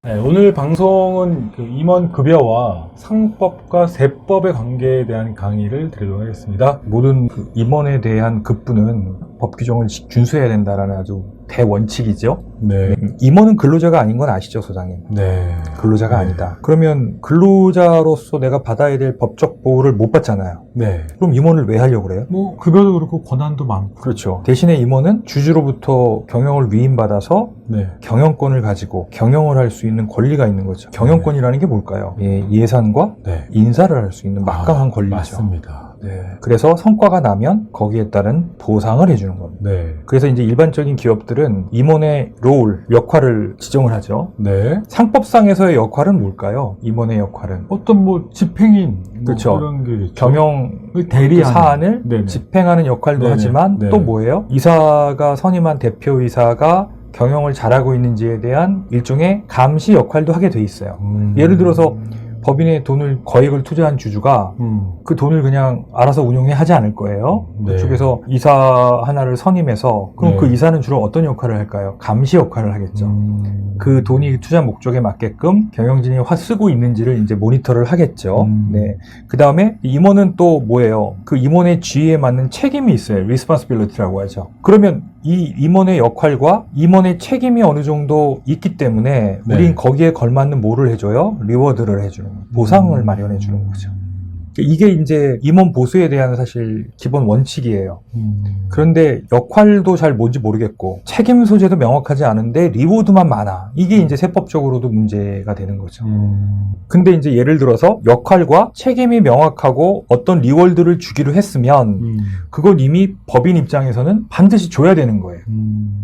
네, 오늘 방송은 그 임원급여와 상법과 세법의 관계에 대한 강의를 드리도록 하겠습니다. 모든 그 임원에 대한 급부는 법 규정을 준수해야 된다라는 아주 대원칙이죠. 네. 임원은 근로자가 아닌 건 아시죠, 소장님? 네. 근로자가 네. 아니다. 그러면 근로자로서 내가 받아야 될 법적 보호를 못 받잖아요. 네. 그럼 임원을 왜 하려고 그래요? 뭐, 급여도 그렇고, 권한도 많고. 그렇죠. 대신에 임원은 주주로부터 경영을 위임받아서 네. 경영권을 가지고 경영을 할 수 있는 권리가 있는 거죠. 경영권이라는 게 뭘까요? 예산과 네. 인사를 할 수 있는 막강한 권리죠. 맞습니다. 네. 그래서 성과가 나면 거기에 따른 보상을 해주는 겁니다. 네. 그래서 이제 일반적인 기업들은 임원의 롤, 역할을 지정을 하죠. 네. 상법상에서의 역할은 뭘까요? 임원의 역할은 어떤 뭐, 집행인. 뭐 그렇죠. 그런 게 있죠. 경영 그 대리하는. 사안을 네네. 집행하는 역할도 네네. 하지만 네네. 또 뭐예요? 이사가 선임한 대표이사가 경영을 잘하고 있는지에 대한 일종의 감시 역할도 하게 돼 있어요. 예를 들어서 법인의 거액을 투자한 주주가 그 돈을 그냥 알아서 운용해 하지 않을 거예요. 네. 그쪽에서 이사 하나를 선임해서 그럼 네. 그 이사는 주로 어떤 역할을 할까요? 감시 역할을 하겠죠. 그 돈이 투자 목적에 맞게끔 경영진이 쓰고 있는지를 이제 모니터를 하겠죠. 네. 그 다음에 임원은 또 뭐예요? 그 임원의 지위에 맞는 책임이 있어요. responsibility라고 하죠. 그러면 이 임원의 역할과 임원의 책임이 어느 정도 있기 때문에 네. 우린 거기에 걸맞는 뭐를 해줘요? 리워드를 해주는 거예요. 보상을 마련해 주는 거죠. 이게 이제 임원 보수에 대한 사실 기본 원칙이에요. 그런데 역할도 잘 뭔지 모르겠고 책임 소재도 명확하지 않은데 리워드만 많아. 이게 이제 세법적으로도 문제가 되는 거죠. 근데 이제 예를 들어서 역할과 책임이 명확하고 어떤 리워드를 주기로 했으면 그건 이미 법인 입장에서는 반드시 줘야 되는 거예요.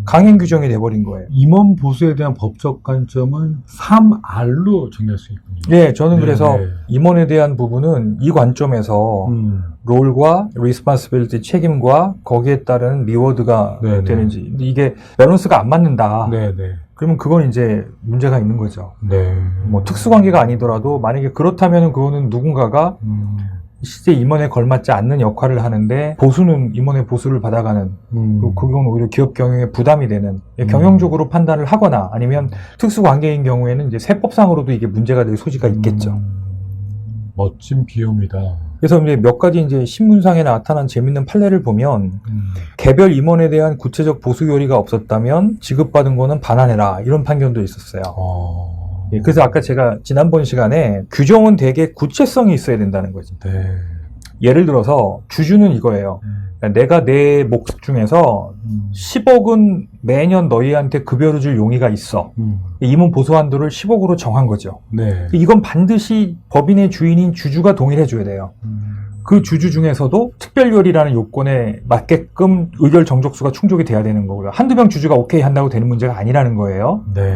강행 규정이 돼버린 거예요. 임원 보수에 대한 법적 관점은 3R로 정리할 수 있군요. 예, 저는 네, 그래서 네. 임원에 대한 부분은 이 관점에서 롤과 리스폰시빌리티 책임과 거기에 따른 리워드가 네, 네. 되는지 이게 밸런스가 안 맞는다. 네네. 그러면 그건 이제 문제가 있는 거죠. 네. 뭐 특수관계가 아니더라도 만약에 그렇다면 그거는 누군가가 실제 임원에 걸맞지 않는 역할을 하는데 보수는 임원의 보수를 받아가는 그리고 그건 오히려 기업 경영에 부담이 되는 경영적으로 판단을 하거나 아니면 특수관계인 경우에는 이제 세법상으로도 이게 문제가 될 소지가 있겠죠. 멋진 비유입니다. 그래서 이제 몇 가지 이제 신문상에 나타난 재밌는 판례를 보면 개별 임원에 대한 구체적 보수 교리가 없었다면 지급받은 거는 반환해라 이런 판결도 있었어요. 예, 그래서 아까 제가 지난번 시간에 규정은 되게 구체성이 있어야 된다는 거죠. 네. 예를 들어서 주주는 이거예요. 그러니까 내가 내 몫 중에서 10억은 매년 너희한테 급여를 줄 용의가 있어. 임원 보수 한도를 10억으로 정한 거죠. 네. 이건 반드시 법인의 주인인 주주가 동의를 해줘야 돼요. 그 주주 중에서도 특별결의라는 요건에 맞게끔 의결 정족수가 충족이 돼야 되는 거고요. 한두 명 주주가 오케이 한다고 되는 문제가 아니라는 거예요. 네.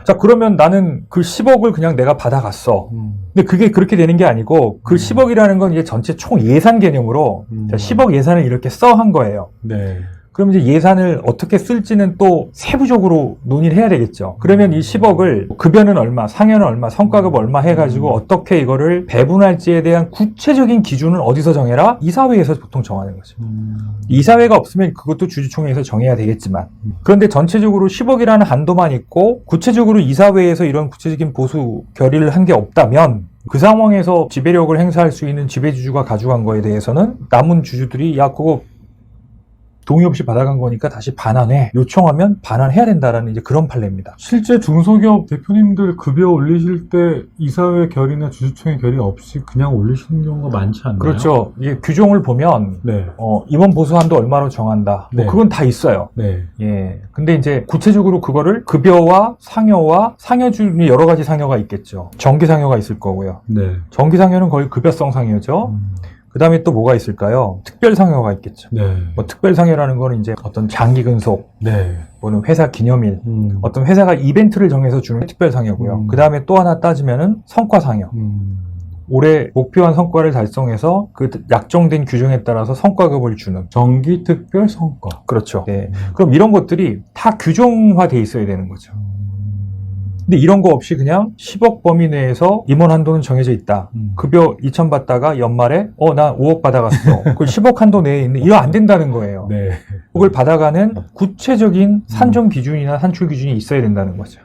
자, 그러면 나는 그 10억을 그냥 내가 받아갔어. 근데 그게 그렇게 되는 게 아니고 그 10억이라는 건 이제 전체 총 예산 개념으로 자, 10억 예산을 이렇게 한 거예요. 네. 그럼 이제 예산을 어떻게 쓸지는 또 세부적으로 논의를 해야 되겠죠. 그러면 이 10억을 급여는 얼마, 상여는 얼마, 성과급 얼마 해가지고 어떻게 이거를 배분할지에 대한 구체적인 기준은 어디서 정해라? 이사회에서 보통 정하는 거죠. 이사회가 없으면 그것도 주주총회에서 정해야 되겠지만 그런데 전체적으로 10억이라는 한도만 있고 구체적으로 이사회에서 이런 구체적인 보수 결의를 한 게 없다면 그 상황에서 지배력을 행사할 수 있는 지배주주가 가져간 거에 대해서는 남은 주주들이 야 그거 동의 없이 받아간 거니까 다시 반환해. 요청하면 반환해야 된다라는 이제 그런 판례입니다. 실제 중소기업 대표님들 급여 올리실 때 이사회 결의나 주주총회 결의 없이 그냥 올리시는 경우가 많지 않나요? 그렇죠. 이게 규정을 보면 네. 임원 보수 한도 얼마로 정한다. 네. 그건 다 있어요. 네. 예. 근데 이제 구체적으로 그거를 급여와 상여 중에 여러 가지 상여가 있겠죠. 정기 상여가 있을 거고요. 네. 정기 상여는 거의 급여성 상여죠. 그 다음에 또 뭐가 있을까요? 특별 상여가 있겠죠. 네. 뭐 특별 상여라는 거는 이제 어떤 장기 근속, 네. 또는 회사 기념일, 어떤 회사가 이벤트를 정해서 주는 특별 상여고요. 그 다음에 또 하나 따지면은 성과 상여. 올해 목표한 성과를 달성해서 그 약정된 규정에 따라서 성과급을 주는. 정기 특별 성과. 그렇죠. 네. 그럼 이런 것들이 다 규정화돼 있어야 되는 거죠. 근데 이런 거 없이 그냥 10억 범위 내에서 임원 한도는 정해져 있다. 급여 2천 받다가 연말에 나 5억 받아갔어. 그 10억 한도 내에 있는 이거 안 된다는 거예요. 네. 그걸 받아가는 구체적인 산정 기준이나 산출 기준이 있어야 된다는 거죠.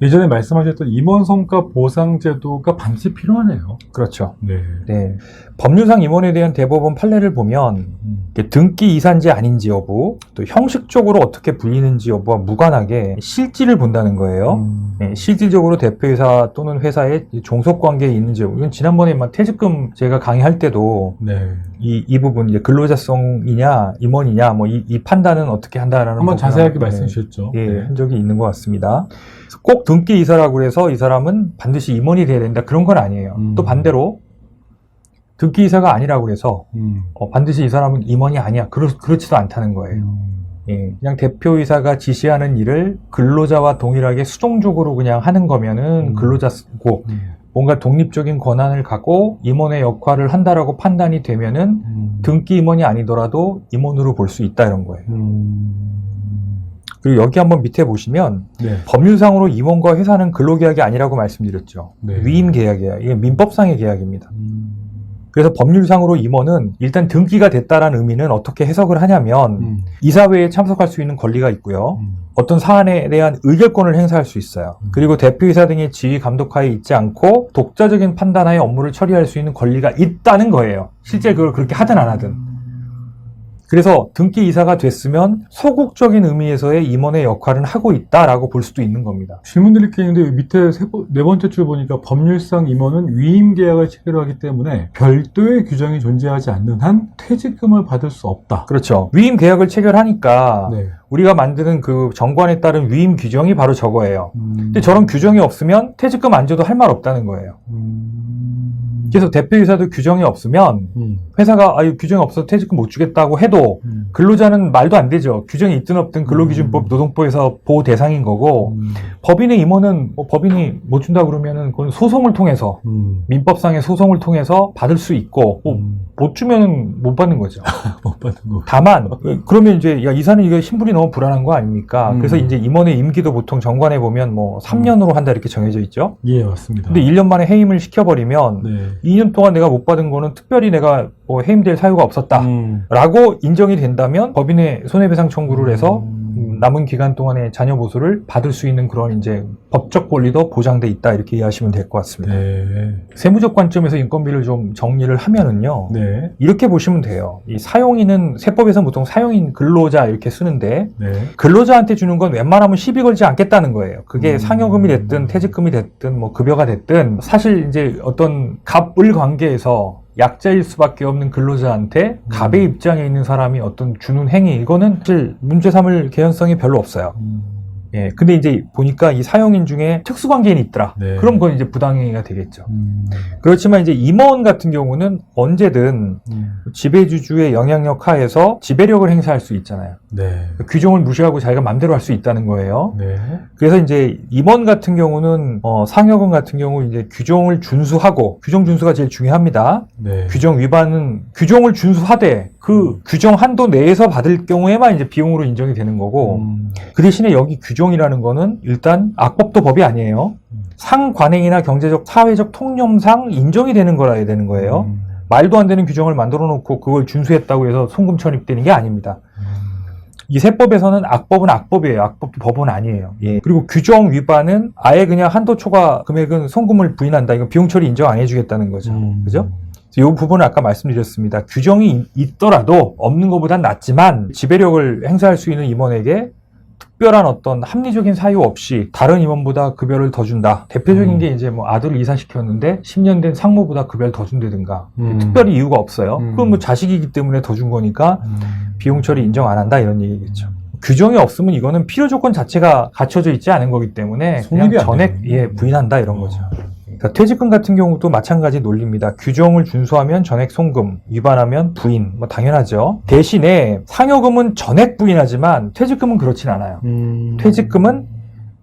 예전에 말씀하셨던 임원성과 보상제도가 반드시 필요하네요. 그렇죠. 네. 네. 법률상 임원에 대한 대법원 판례를 보면 이게 등기 이사인지 아닌지 여부, 또 형식적으로 어떻게 불리는지 여부와 무관하게 실질을 본다는 거예요. 네, 실질적으로 대표이사 또는 회사의 종속관계에 있는지 여부. 이건 지난번에 막 퇴직금 제가 강의할 때도 네. 이 부분 이제 근로자성이냐 임원이냐 뭐 이 판단은 어떻게 한다라는 한번 부분을 자세하게 네, 말씀해 주셨죠. 예, 네. 한 적이 있는 것 같습니다. 꼭 등기 이사라고 해서 이 사람은 반드시 임원이 돼야 된다 그런 건 아니에요. 또 반대로 등기 이사가 아니라고 해서 반드시 이 사람은 임원이 아니야. 그렇지도 않다는 거예요. 예, 그냥 대표이사가 지시하는 일을 근로자와 동일하게 수동적으로 그냥 하는 거면은 근로자고 뭔가 독립적인 권한을 갖고 임원의 역할을 한다라고 판단이 되면은 등기 임원이 아니더라도 임원으로 볼 수 있다 이런 거예요. 그리고 여기 한번 밑에 보시면 네. 법률상으로 임원과 회사는 근로계약이 아니라고 말씀드렸죠. 네. 위임계약이에요. 이게 민법상의 계약입니다. 그래서 법률상으로 임원은 일단 등기가 됐다라는 의미는 어떻게 해석을 하냐면 이사회에 참석할 수 있는 권리가 있고요. 어떤 사안에 대한 의결권을 행사할 수 있어요. 그리고 대표이사 등의 지휘 감독하에 있지 않고 독자적인 판단하에 업무를 처리할 수 있는 권리가 있다는 거예요. 실제 그걸 그렇게 하든 안 하든. 그래서 등기 이사가 됐으면 소극적인 의미에서의 임원의 역할은 하고 있다라고 볼 수도 있는 겁니다. 질문 드릴 게 있는데 밑에 네 번째 줄 보니까 법률상 임원은 위임 계약을 체결하기 때문에 별도의 규정이 존재하지 않는 한 퇴직금을 받을 수 없다. 그렇죠. 위임 계약을 체결하니까 네. 우리가 만드는 그 정관에 따른 위임 규정이 바로 저거예요. 근데 저런 규정이 없으면 퇴직금 안 줘도 할 말 없다는 거예요. 그래서 대표이사도 규정이 없으면 회사가 규정이 없어서 퇴직금 못 주겠다고 해도 근로자는 말도 안 되죠. 규정이 있든 없든 근로기준법, 노동법에서 보호 대상인 거고 법인의 임원은 법인이 못 준다 그러면은 그건 소송을 통해서 민법상의 소송을 통해서 받을 수 있고 못 주면 못 받는 거죠. 못 받는 거. 다만 그러면 이제 야 이사는 이거 신분이 너무 불안한 거 아닙니까? 그래서 이제 임원의 임기도 보통 정관에 보면 뭐 3년으로 한다 이렇게 정해져 있죠. 예, 맞습니다. 근데 1년 만에 해임을 시켜버리면 네. 2년 동안 내가 못 받은 거는 특별히 내가 뭐 해임될 사유가 없었다 라고 인정이 된다면 법인의 손해배상 청구를 해서 남은 기간 동안의 자녀 보수를 받을 수 있는 그런 이제 법적 권리도 보장돼 있다 이렇게 이해하시면 될 것 같습니다. 네. 세무적 관점에서 인건비를 좀 정리를 하면은요. 네. 이렇게 보시면 돼요. 이 사용인은 세법에서 보통 사용인 근로자 이렇게 쓰는데 네. 근로자한테 주는 건 웬만하면 시비 걸지 않겠다는 거예요. 그게 상여금이 됐든 퇴직금이 됐든 뭐 급여가 됐든 사실 이제 어떤 갑을 관계에서 약자일 수밖에 없는 근로자한테 갑의 입장에 있는 사람이 어떤 주는 행위 이거는 사실 문제 삼을 개연성이 별로 없어요. 예, 근데 이제 보니까 이 사용인 중에 특수관계인이 있더라. 네. 그럼 그건 이제 부당행위가 되겠죠. 그렇지만 이제 임원 같은 경우는 언제든 지배주주의 영향력 하에서 지배력을 행사할 수 있잖아요. 네. 규정을 무시하고 자기가 마음대로 할 수 있다는 거예요. 네. 그래서 이제 임원 같은 경우는 상여금 같은 경우 이제 규정을 준수하고 규정 준수가 제일 중요합니다. 네. 규정 위반은 규정을 준수하되 그 규정 한도 내에서 받을 경우에만 이제 비용으로 인정이 되는 거고 그 대신에 여기 규정이라는 거는 일단 악법도 법이 아니에요. 상관행이나 경제적, 사회적 통념상 인정이 되는 거라 해야 되는 거예요. 말도 안 되는 규정을 만들어 놓고 그걸 준수했다고 해서 송금 천입되는 게 아닙니다. 이 세법에서는 악법은 악법이에요. 악법도 법은 아니에요. 예. 그리고 규정 위반은 아예 그냥 한도 초과 금액은 송금을 부인한다. 이거 비용 처리 인정 안 해주겠다는 거죠. 그죠? 이 부분은 아까 말씀드렸습니다. 규정이 있더라도 없는 것보단 낫지만 지배력을 행사할 수 있는 임원에게 특별한 어떤 합리적인 사유 없이 다른 임원보다 급여를 더 준다. 대표적인 게 이제 뭐 아들을 이사시켰는데 10년 된 상무보다 급여를 더 준다든가. 특별히 이유가 없어요. 그건 뭐 자식이기 때문에 더 준 거니까 비용 처리 인정 안 한다 이런 얘기겠죠. 규정이 없으면 이거는 필요 조건 자체가 갖춰져 있지 않은 거기 때문에 그냥 전액 부인한다 이런 거죠. 그러니까 퇴직금 같은 경우도 마찬가지 논리입니다. 규정을 준수하면 전액 송금, 위반하면 부인, 뭐 당연하죠. 대신에 상여금은 전액 부인하지만 퇴직금은 그렇진 않아요. 퇴직금은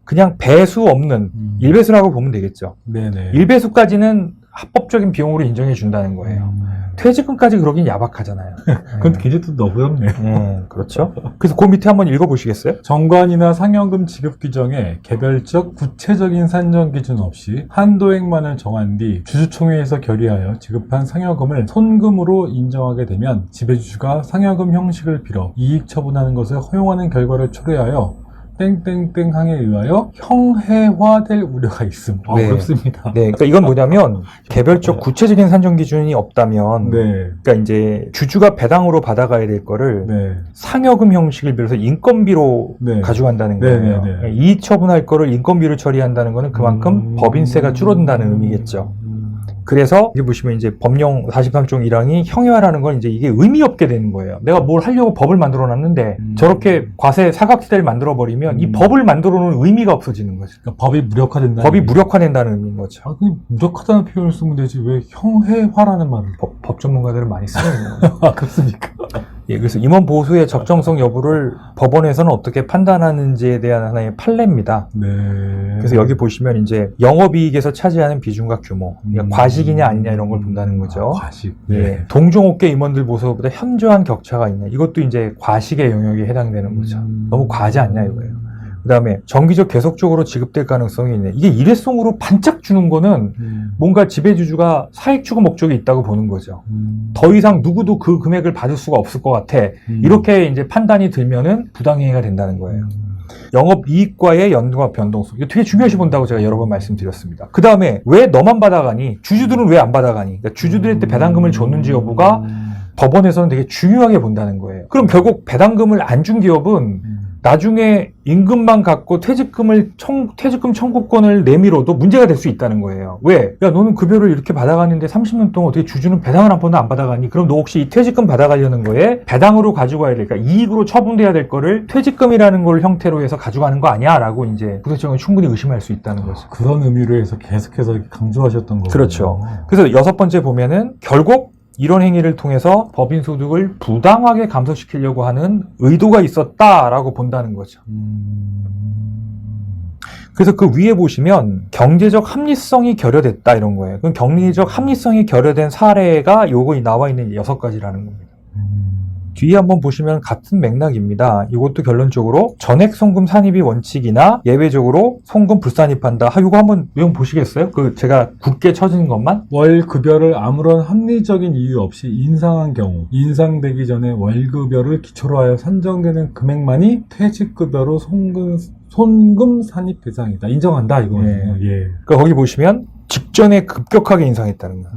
그냥 배수 없는 일배수라고 보면 되겠죠. 네네. 일배수까지는 합법적인 비용으로 인정해 준다는 거예요. 퇴직금까지 그러긴 야박하잖아요. 그건 굉장히 또 너그럽네요. 그렇죠. 그래서 그 밑에 한번 읽어보시겠어요? 정관이나 상여금 지급 규정에 개별적 구체적인 산정 기준 없이 한도액만을 정한 뒤 주주총회에서 결의하여 지급한 상여금을 손금으로 인정하게 되면 지배주주가 상여금 형식을 빌어 이익 처분하는 것을 허용하는 결과를 초래하여 땡땡땡 항에 의하여 형해화될 우려가 있음. 네. 어렵습니다. 네, 그러니까 이건 뭐냐면 개별적 구체적인 산정 기준이 없다면, 네. 그러니까 이제 주주가 배당으로 받아가야 될 거를 네. 상여금 형식을 빌어서 인건비로 네. 가져간다는 네, 거예요. 네, 네. 이익 처분할 거를 인건비로 처리한다는 거는 그만큼 법인세가 줄어든다는 의미겠죠. 그래서 여기 보시면 이제 법령 43종 1항이 형해화라는 건 이제 이게 의미 없게 되는 거예요. 내가 뭘 하려고 법을 만들어 놨는데 저렇게 과세 사각지대를 만들어 버리면 이 법을 만들어 놓은 의미가 없어지는 거죠. 그러니까 법이 무력화된다. 법이 무력화된다는 의미인 거죠. 아, 그냥 무력하다는 표현을 쓰면 되지 왜 형해화라는 말을? 법 전문가들은 많이 쓰는 거예요. 아, 그렇습니까? 예, 그래서 임원 보수의 적정성 여부를 법원에서는 어떻게 판단하는지에 대한 하나의 판례입니다. 네. 그래서 여기 보시면 이제 영업이익에서 차지하는 비중과 규모, 그러니까 과식이냐 아니냐 이런 걸 본다는 거죠. 아, 과식. 예, 동종업계 임원들 보수보다 현저한 격차가 있냐. 이것도 이제 과식의 영역에 해당되는 거죠. 너무 과하지 않냐 이거예요. 그 다음에 정기적 계속적으로 지급될 가능성이 있네. 이게 일회성으로 반짝 주는 거는 뭔가 지배주주가 사익 추구 목적이 있다고 보는 거죠. 더 이상 누구도 그 금액을 받을 수가 없을 것 같아. 이렇게 이제 판단이 들면은 부당행위가 된다는 거예요. 영업이익과의 연동과 변동성. 이거 되게 중요시 본다고 제가 여러 번 말씀드렸습니다. 그 다음에 왜 너만 받아가니? 주주들은 왜 안 받아가니? 그러니까 주주들한테 배당금을 줬는지 여부가 법원에서는 되게 중요하게 본다는 거예요. 그럼 결국 배당금을 안 준 기업은 나중에 임금만 갖고 퇴직금 청구권을 내밀어도 문제가 될 수 있다는 거예요. 왜? 야, 너는 급여를 이렇게 받아가는데 30년 동안 어떻게 주주는 배당을 한 번도 안 받아가니? 그럼 너 혹시 이 퇴직금 받아가려는 거에 배당으로 가지고 가야 될까? 이익으로 처분돼야 될 거를 퇴직금이라는 걸 형태로 해서 가져가는 거 아니야? 라고 이제 부대청은 충분히 의심할 수 있다는 거죠. 그런 의미로 해서 계속해서 강조하셨던 거죠. 그렇죠. 그래서 6번째 보면은 결국 이런 행위를 통해서 법인 소득을 부당하게 감소시키려고 하는 의도가 있었다라고 본다는 거죠. 그래서 그 위에 보시면 경제적 합리성이 결여됐다 이런 거예요. 그럼 경제적 합리성이 결여된 사례가 요거 나와 있는 6가지라는 겁니다. 뒤에 한번 보시면 같은 맥락입니다. 이것도 결론적으로 전액 송금 산입이 원칙이나 예외적으로 송금 불산입한다. 이거 한번 내용 보시겠어요? 그 제가 굳게 쳐진 것만? 월 급여를 아무런 합리적인 이유 없이 인상한 경우 인상되기 전에 월 급여를 기초로 하여 산정되는 금액만이 퇴직급여로 손금 산입 대상이다. 인정한다 이거예요. 예. 그러니까 거기 보시면 직전에 급격하게 인상했다는 거예요.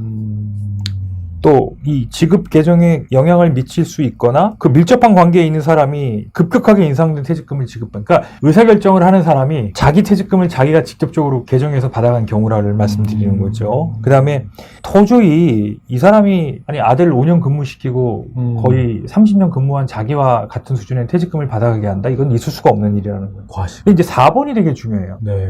또 이 지급 계정에 영향을 미칠 수 있거나 그 밀접한 관계에 있는 사람이 급격하게 인상된 퇴직금을 지급한, 그러니까 의사결정을 하는 사람이 자기 퇴직금을 자기가 직접적으로 계정에서 받아간 경우를 말씀드리는 거죠. 그 다음에 도저히 이 사람이 아들 5년 근무시키고 거의 30년 근무한 자기와 같은 수준의 퇴직금을 받아가게 한다? 이건 있을 수가 없는 일이라는 거예요. 과식. 근데 이제 4번이 되게 중요해요. 네.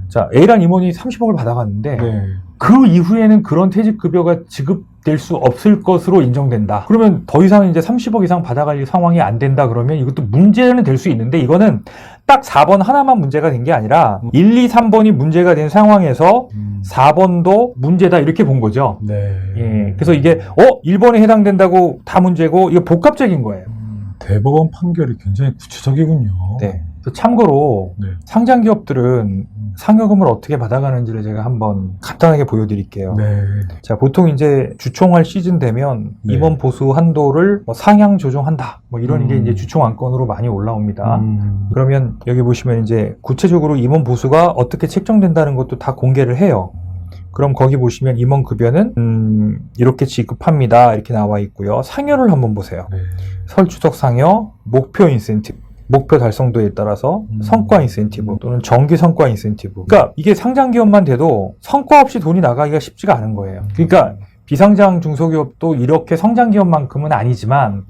자, A란 임원이 30억을 받아갔는데 네. 그 이후에는 그런 퇴직급여가 지급될 수 없을 것으로 인정된다. 그러면 더 이상 이제 30억 이상 받아갈 상황이 안 된다 그러면 이것도 문제는 될 수 있는데 이거는 딱 4번 하나만 문제가 된 게 아니라 1, 2, 3번이 문제가 된 상황에서 4번도 문제다 이렇게 본 거죠. 네. 예. 그래서 이게 1번에 해당된다고 다 문제고 이거 복합적인 거예요. 대법원 판결이 굉장히 구체적이군요. 네. 참고로 네. 상장 기업들은 상여금을 어떻게 받아가는지를 제가 한번 간단하게 보여드릴게요. 네. 자, 보통 이제 주총할 시즌 되면 네. 임원 보수 한도를 상향 조정한다. 이런 게 이제 주총 안건으로 많이 올라옵니다. 그러면 여기 보시면 이제 구체적으로 임원 보수가 어떻게 책정된다는 것도 다 공개를 해요. 그럼 거기 보시면 임원 급여는 이렇게 지급합니다. 이렇게 나와 있고요. 상여를 한번 보세요. 네. 설주적 상여, 목표 인센티브. 목표 달성도에 따라서 성과 인센티브 또는 정기 성과 인센티브. 그러니까 이게 상장 기업만 돼도 성과 없이 돈이 나가기가 쉽지가 않은 거예요. 그러니까 비상장 중소기업도 이렇게 성장 기업만큼은 아니지만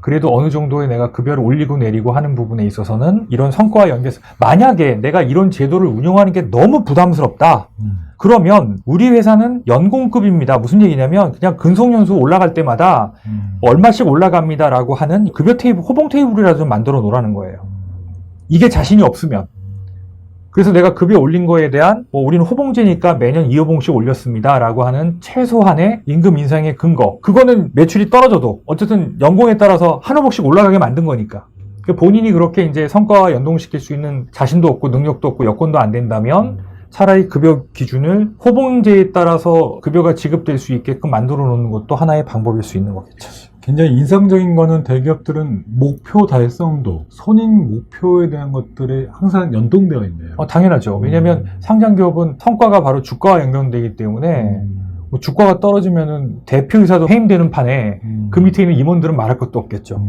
그래도 어느 정도의 내가 급여를 올리고 내리고 하는 부분에 있어서는 이런 성과와 연계해서 만약에 내가 이런 제도를 운영하는 게 너무 부담스럽다. 그러면 우리 회사는 연공급입니다. 무슨 얘기냐면 그냥 근속연수 올라갈 때마다 얼마씩 올라갑니다라고 하는 급여 테이블, 호봉 테이블이라도 좀 만들어 놓으라는 거예요. 이게 자신이 없으면. 그래서 내가 급여 올린 거에 대한 우리는 호봉제니까 매년 2호봉씩 올렸습니다라고 하는 최소한의 임금 인상의 근거. 그거는 매출이 떨어져도 어쨌든 연공에 따라서 한 호봉씩 올라가게 만든 거니까. 본인이 그렇게 이제 성과와 연동시킬 수 있는 자신도 없고 능력도 없고 여건도 안 된다면 차라리 급여 기준을 호봉제에 따라서 급여가 지급될 수 있게끔 만들어 놓는 것도 하나의 방법일 수 있는 거겠죠. 굉장히 인상적인 거는 대기업들은 목표 달성도, 손익 목표에 대한 것들이 항상 연동되어 있네요. 당연하죠. 왜냐하면 상장 기업은 성과가 바로 주가와 연동되기 때문에 뭐 주가가 떨어지면은 대표이사도 해임되는 판에 그 밑에 있는 임원들은 말할 것도 없겠죠.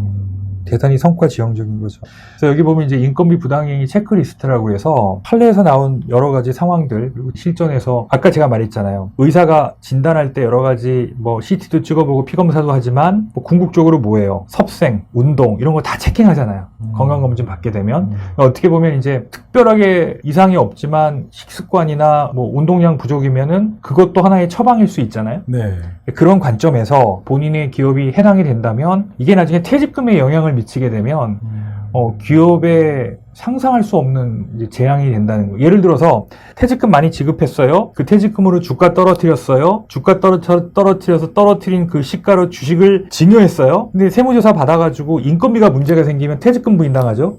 대단히 성과 지향적인 거죠. 그래서 여기 보면 이제 인건비 부당행위 체크리스트라고 해서 판례에서 나온 여러 가지 상황들, 그리고 실전에서 아까 제가 말했잖아요. 의사가 진단할 때 여러 가지 뭐 CT도 찍어보고 피검사도 하지만 뭐 궁극적으로 뭐예요? 섭생, 운동 이런 거 다 체킹하잖아요. 건강검진 받게 되면 어떻게 보면 이제 특별하게 이상이 없지만 식습관이나 뭐 운동량 부족이면은 그것도 하나의 처방일 수 있잖아요. 네. 그런 관점에서 본인의 기업이 해당이 된다면 이게 나중에 퇴직금에 영향을 미치게 되면 기업에 상상할 수 없는 이제 재앙이 된다는 거예요. 예를 들어서 퇴직금 많이 지급했어요. 그 퇴직금으로 주가 떨어뜨렸어요. 주가 떨어뜨려서 떨어뜨린 그 시가로 주식을 증여했어요. 근데 세무조사 받아가지고 인건비가 문제가 생기면 퇴직금 부인당하죠.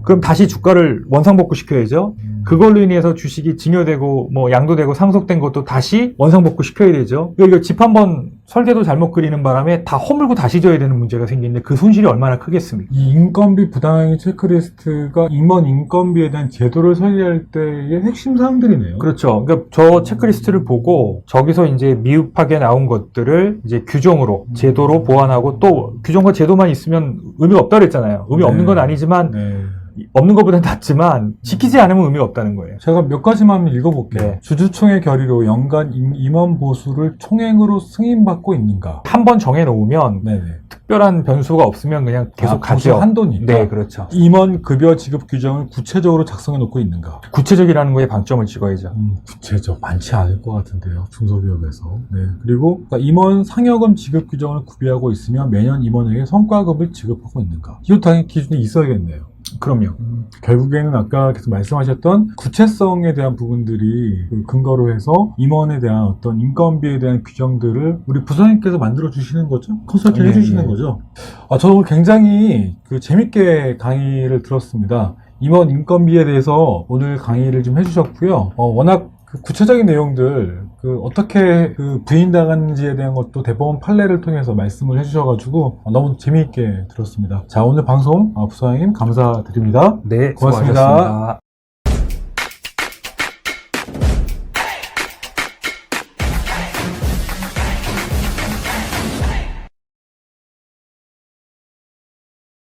그럼 다시 주가를 원상복구 시켜야죠. 그걸로 인해서 주식이 증여되고 뭐 양도되고 상속된 것도 다시 원상복구 시켜야 되죠. 이거 집 한번 설계도 잘못 그리는 바람에 다 허물고 다시 져야 되는 문제가 생기는데 그 손실이 얼마나 크겠습니까? 이 인건비 부당행위 체크리스트가 임원 인건비에 대한 제도를 설계할 때의 핵심 사항들이네요. 그렇죠. 그러니까 저 체크리스트를 보고 저기서 이제 미흡하게 나온 것들을 이제 규정으로 제도로 보완하고 또 규정과 제도만 있으면 의미가 없다 그랬잖아요. 의미 없는 건 아니지만 네. 없는 것보다는 낫지만 지키지 않으면 의미가 없다는 거예요. 제가 몇 가지만 한번 읽어볼게요. 네. 주주총회 결의로 연간 임원 보수를 총액으로 승인받고 있는가? 한 번 정해놓으면 네네. 특별한 변수가 없으면 그냥 계속 가죠. 보수 한도니까. 네, 그렇죠. 임원 급여 지급 규정을 구체적으로 작성해 놓고 있는가? 구체적이라는 거에 방점을 찍어야죠. 구체적 많지 않을 것 같은데요. 중소기업에서. 네. 그리고 그러니까 임원 상여금 지급 규정을 구비하고 있으며 매년 임원에게 성과급을 지급하고 있는가? 이거 당연히 기준이 있어야겠네요. 그럼요. 결국에는 아까 계속 말씀하셨던 구체성에 대한 부분들이 그 근거로 해서 임원에 대한 어떤 인건비에 대한 규정들을 우리 부서님께서 만들어 주시는 거죠? 컨설팅 네, 해주시는 네. 거죠? 저는 오늘 굉장히 재밌게 강의를 들었습니다. 임원 인건비에 대해서 오늘 강의를 좀 해주셨고요. 워낙 구체적인 내용들, 어떻게 부인당하는지에 대한 것도 대법원 판례를 통해서 말씀을 해주셔가지고 너무 재미있게 들었습니다. 자, 오늘 방송 부서장님 감사드립니다. 네, 고맙습니다. 수고하셨습니다.